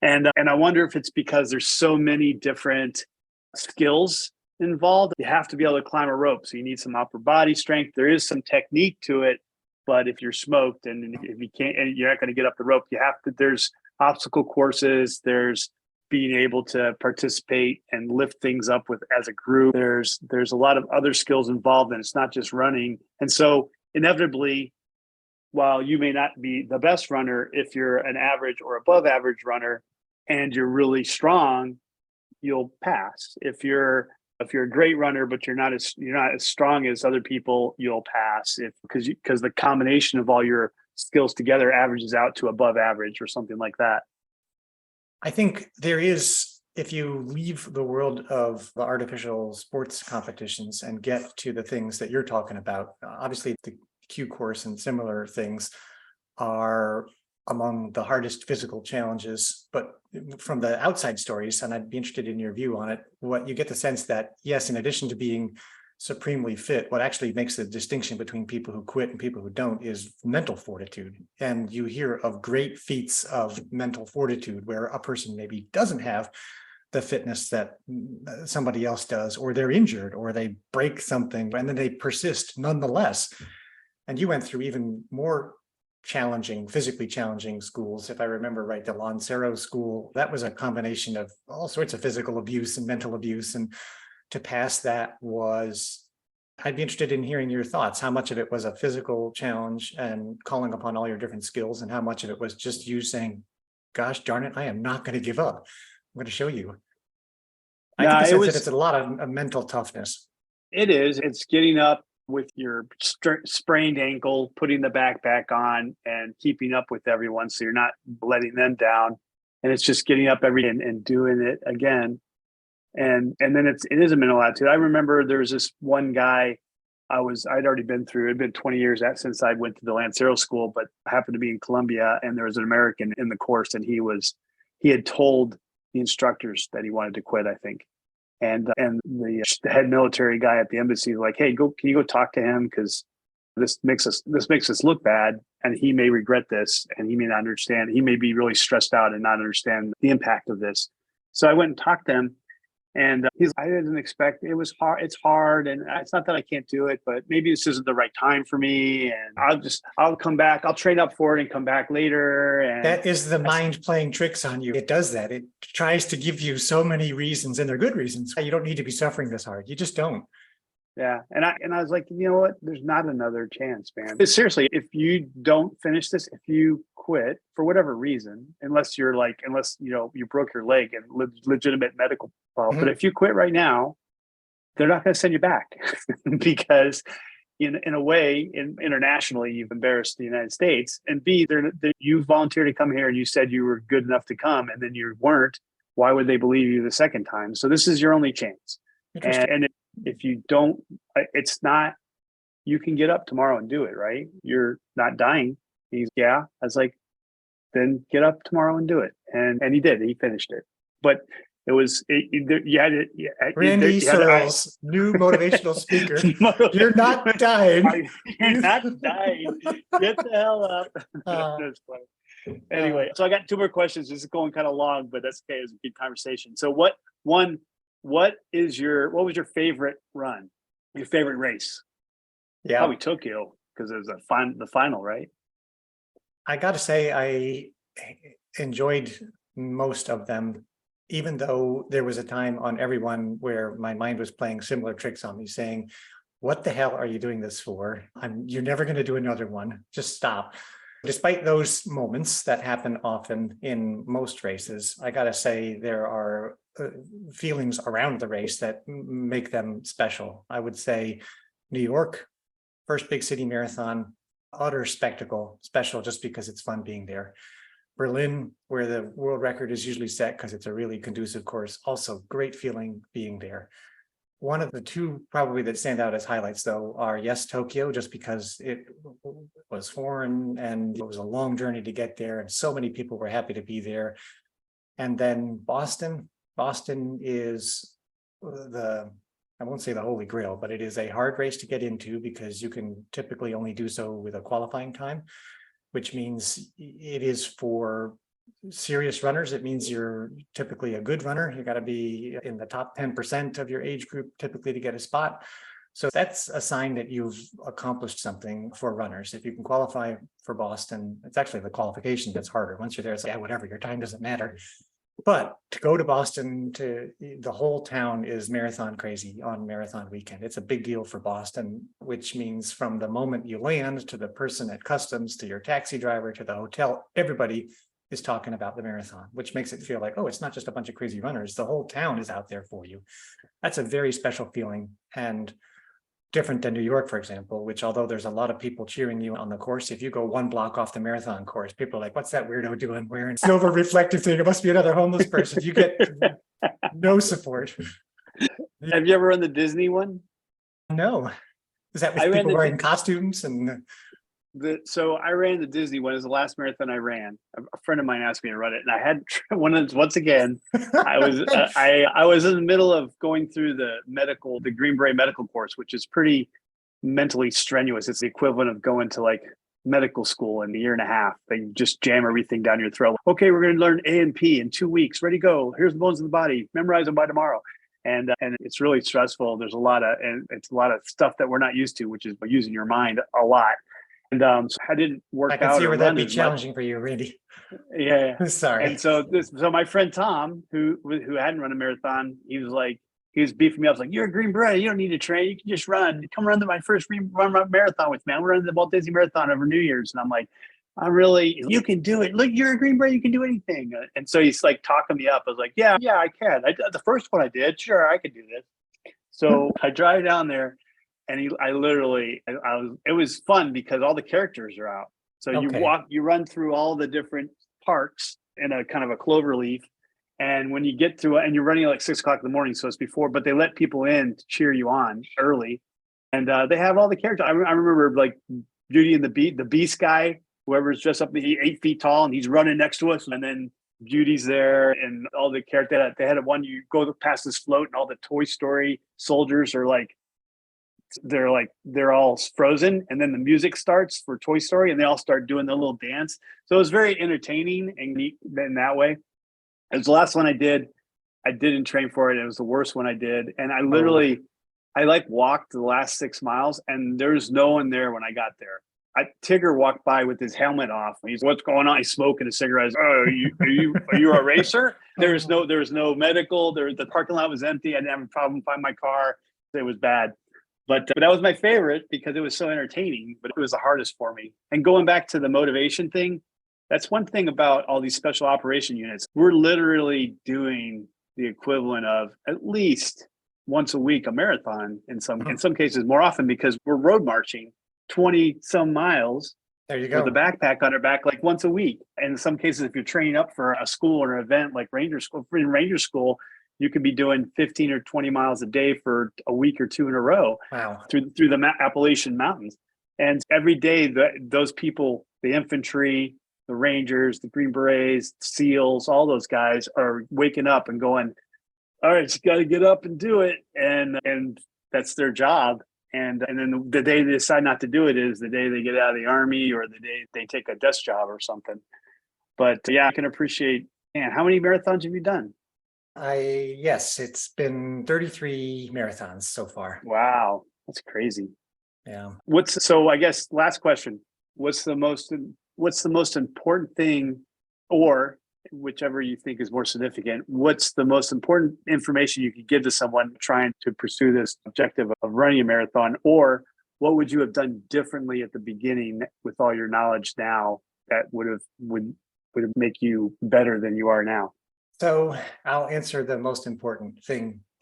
And I wonder if it's because there's so many different skills involved. You have to be able to climb a rope, so you need some upper body strength. There is some technique to it, but if you're smoked and if you can't, and you're not going to get up the rope, there's obstacle courses, there's being able to participate and lift things up as a group. There's a lot of other skills involved, and it's not just running. And so inevitably, while you may not be the best runner, if you're an average or above average runner and you're really strong, you'll pass. If you're a great runner but you're not as strong as other people, you'll pass. Because the combination of all your skills together averages out to above average or something like that. I think there is if you leave the world of the artificial sports competitions and get to the things that you're talking about, obviously the Q course and similar things are among the hardest physical challenges, but from the outside stories, and I'd be interested in your view on it, what you get the sense that, yes, in addition to being supremely fit, what actually makes the distinction between people who quit and people who don't is mental fortitude. And you hear of great feats of mental fortitude where a person maybe doesn't have the fitness that somebody else does, or they're injured, or they break something, and then they persist nonetheless. And you went through even more challenging, physically challenging schools. If I remember right, the Lancero school, that was a combination of all sorts of physical abuse and mental abuse. And to pass that was, I'd be interested in hearing your thoughts. How much of it was a physical challenge and calling upon all your different skills, and how much of it was just you saying, gosh darn it, I am not going to give up. I'm going to show you. I get the sense that it's a lot of mental toughness. It is. It's getting up with your sprained ankle, putting the backpack on and keeping up with everyone so you're not letting them down. And it's just getting up every day and doing it again. And then it is a mental attitude. I remember there was this one guy I'd already been through. It'd been 20 years since I went to the Lancero school, but I happened to be in Colombia, and there was an American in the course, and he had told the instructors that he wanted to quit, I think. And the head military guy at the embassy was like, "Hey, can you go talk to him? Because this makes us look bad, and he may regret this, and he may not understand. He may be really stressed out and not understand the impact of this." So I went and talked to him, and I didn't expect it was hard. It's hard, and it's not that I can't do it, but maybe this isn't the right time for me. And I'll come back. I'll train up for it and come back later. And that is the mind playing tricks on you. It does that. It tries to give you so many reasons, and they're good reasons. You don't need to be suffering this hard. You just don't. Yeah. And I was like, you know what? There's not another chance, man. But seriously, if you don't finish this, if you quit for whatever reason, unless you broke your leg and legitimate medical problem, but if you quit right now, they're not going to send you back because in a way, internationally, you've embarrassed the United States, and B, you volunteered to come here and you said you were good enough to come, and then you weren't. Why would they believe you the second time? So this is your only chance. And if you don't, it's not, you can get up tomorrow and do it, right? You're not dying. I was like, then get up tomorrow and do it. And he did. He finished it. But it was, Randy Searles, new motivational speaker. You're not dying. You're not dying. Get the hell up. That's funny. Anyway, so I got two more questions. This is going kind of long, but that's okay. It's a good conversation. So what was your favorite run? Your favorite race? Yeah, probably Tokyo, because it was the final, right? I got to say, I enjoyed most of them, even though there was a time on every one where my mind was playing similar tricks on me, saying, "What the hell are you doing this for? You're never going to do another one. Just stop." Despite those moments that happen often in most races, I got to say there are feelings around the race that make them special. I would say New York, first big city marathon, utter spectacle, special just because it's fun being there. Berlin, where the world record is usually set because it's a really conducive course, also great feeling being there. One of the two probably that stand out as highlights, though, are yes, Tokyo, just because it was foreign and it was a long journey to get there, and so many people were happy to be there. And then Boston. Boston is I won't say the holy grail, but it is a hard race to get into because you can typically only do so with a qualifying time, which means it is for serious runners. It means you're typically a good runner. You got to be in the top 10% of your age group typically to get a spot. So that's a sign that you've accomplished something for runners. If you can qualify for Boston, it's actually the qualification that's harder. Once you're there, it's like, yeah, whatever, your time doesn't matter. But to go to Boston, the whole town is marathon crazy on marathon weekend. It's a big deal for Boston, which means from the moment you land to the person at customs, to your taxi driver, to the hotel, everybody is talking about the marathon, which makes it feel like, oh, it's not just a bunch of crazy runners. The whole town is out there for you. That's a very special feeling, and different than New York, for example, which although there's a lot of people cheering you on the course, if you go one block off the marathon course, people are like, what's that weirdo doing wearing silver reflective thing? It must be another homeless person. You get No support. Have you ever run the Disney one? No. Is that I with ran people the wearing costumes and so I ran the Disney one. It was the last marathon I ran. A friend of mine asked me to run it, and I had once again. I was in the middle of going through the Green Beret medical course, which is pretty mentally strenuous. It's the equivalent of going to like medical school in a year and a half. They just jam everything down your throat. Okay, we're going to learn A and P in 2 weeks. Ready, go. Here's the bones of the body. Memorize them by tomorrow. And it's really stressful. There's it's a lot of stuff that we're not used to, which is using your mind a lot. And so I didn't work I can out see or where that'd run be as much. challenging for you, Randy. Yeah. Sorry. And so my friend Tom, who hadn't run a marathon, he was beefing me up. I was like, "You're a Green Beret. You don't need to train. You can just run. Come run my first run marathon with me. I'm running the Walt Disney Marathon over New Year's." And I'm like, you can do it. Look, you're a Green Beret. You can do anything. And so he's like talking me up. I was like, yeah, I can. The first one I did. Sure, I could do this. So I drive down there. And it was fun because all the characters are out. So you run through all the different parks in a kind of a clover leaf. And when you get to and you're running at like 6 o'clock in the morning, so it's before, but they let people in to cheer you on early. And they have all the characters. I remember like Beauty and the Beast guy, whoever's dressed up, he's 8 feet tall and he's running next to us. And then Beauty's there and all the characters. They had one, you go past this float and all the Toy Story soldiers are they're all frozen, and then the music starts for Toy Story and they all start doing their little dance. So it was very entertaining and neat in that way. It was the last one I didn't train for it. It was the worst one I did. And I like walked the last 6 miles and there's no one there when I got there. Tigger walked by with his helmet off. He's, "What's going on?" He's smoking a cigarette. "Oh, are you a racer?" There's no medical. The parking lot was empty. I didn't have a problem finding my car. It was bad. But that was my favorite because it was so entertaining, but it was the hardest for me. And going back to the motivation thing, that's one thing about all these special operation units. We're literally doing the equivalent of at least once a week a marathon in some cases more often because we're road marching 20 some miles. There you go. With a backpack on our back like once a week. And in some cases, if you're training up for a school or an event like Ranger School, you could be doing 15 or 20 miles a day for a week or two in a row. Wow. Through the Appalachian Mountains. And every day, those people, the infantry, the Rangers, the Green Berets, SEALs, all those guys are waking up and going, "All right, you got to get up and do it." And that's their job. And then the day they decide not to do it is the day they get out of the Army or the day they take a desk job or something. But yeah, I can appreciate, man, how many marathons have you done? Yes, it's been 33 marathons so far. Wow, that's crazy. Yeah. So I guess last question, what's the most important thing, or whichever you think is more significant, what's the most important information you could give to someone trying to pursue this objective of running a marathon, or what would you have done differently at the beginning with all your knowledge now that would make you better than you are now? So I'll answer the most important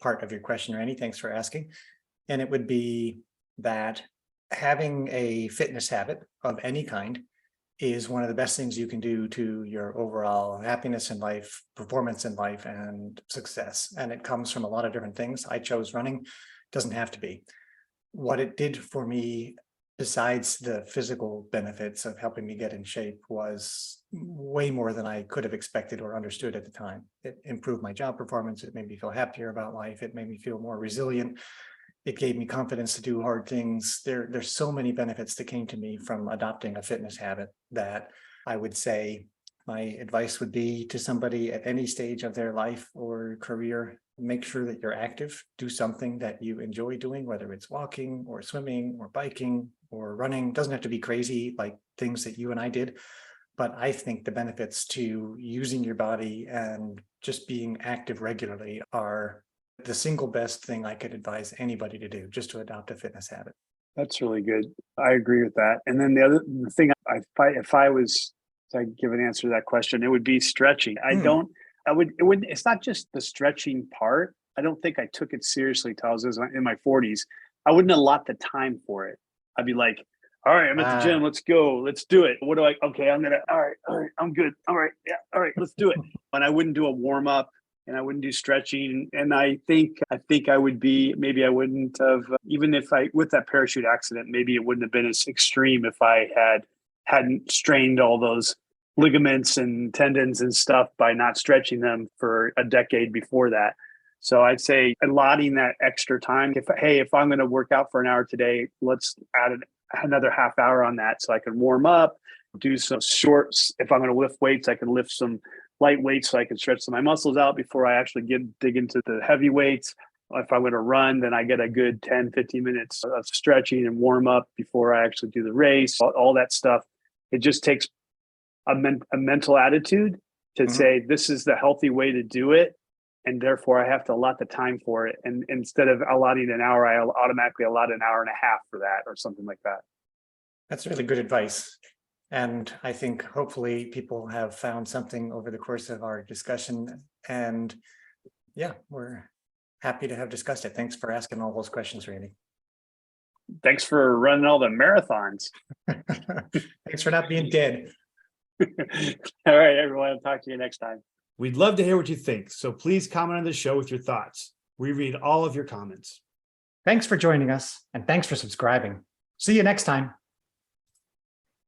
part of your question, Randy. Thanks for asking. And it would be that having a fitness habit of any kind is one of the best things you can do to your overall happiness in life, performance in life, and success. And it comes from a lot of different things. I chose running. Doesn't have to be. What it did for me, besides the physical benefits of helping me get in shape, was way more than I could have expected or understood at the time. It improved my job performance. It made me feel happier about life. It made me feel more resilient. It gave me confidence to do hard things. There's so many benefits that came to me from adopting a fitness habit that I would say my advice would be to somebody at any stage of their life or career: make sure that you're active. Do something that you enjoy doing, whether it's walking or swimming or biking or running. It doesn't have to be crazy like things that you and I did. But I think the benefits to using your body and just being active regularly are the single best thing I could advise anybody to do, just to adopt a fitness habit. That's really good. I agree with that. And then the thing, if I was to give an answer to that question, it would be stretching. It's not just the stretching part. I don't think I took it seriously till I was in my 40s. I wouldn't allot the time for it. I'd be like, "All right, I'm at the gym. Let's go. Let's do it." All right, I'm good. All right, yeah, all right, let's do it. And I wouldn't do a warm up and I wouldn't do stretching. And I think I would be, maybe I wouldn't have, even if with that parachute accident, maybe it wouldn't have been as extreme if I hadn't strained all those ligaments and tendons and stuff by not stretching them for a decade before that. So I'd say allotting that extra time. If I'm going to work out for an hour today, let's add another half hour on that so I can warm up, do some shorts. If I'm going to lift weights, I can lift some light weights so I can stretch some of my muscles out before I actually dig into the heavy weights. If I'm going to run, then I get a good 10, 15 minutes of stretching and warm up before I actually do the race, all that stuff. It just takes a mental attitude to say, this is the healthy way to do it. And therefore I have to allot the time for it. And instead of allotting an hour, I automatically allot an hour and a half for that or something like that. That's really good advice. And I think hopefully people have found something over the course of our discussion. And yeah, we're happy to have discussed it. Thanks for asking all those questions, Randy. Thanks for running all the marathons. Thanks for not being dead. All right, everyone. I'll talk to you next time. We'd love to hear what you think, so please comment on the show with your thoughts. We read all of your comments. Thanks for joining us, and thanks for subscribing. See you next time.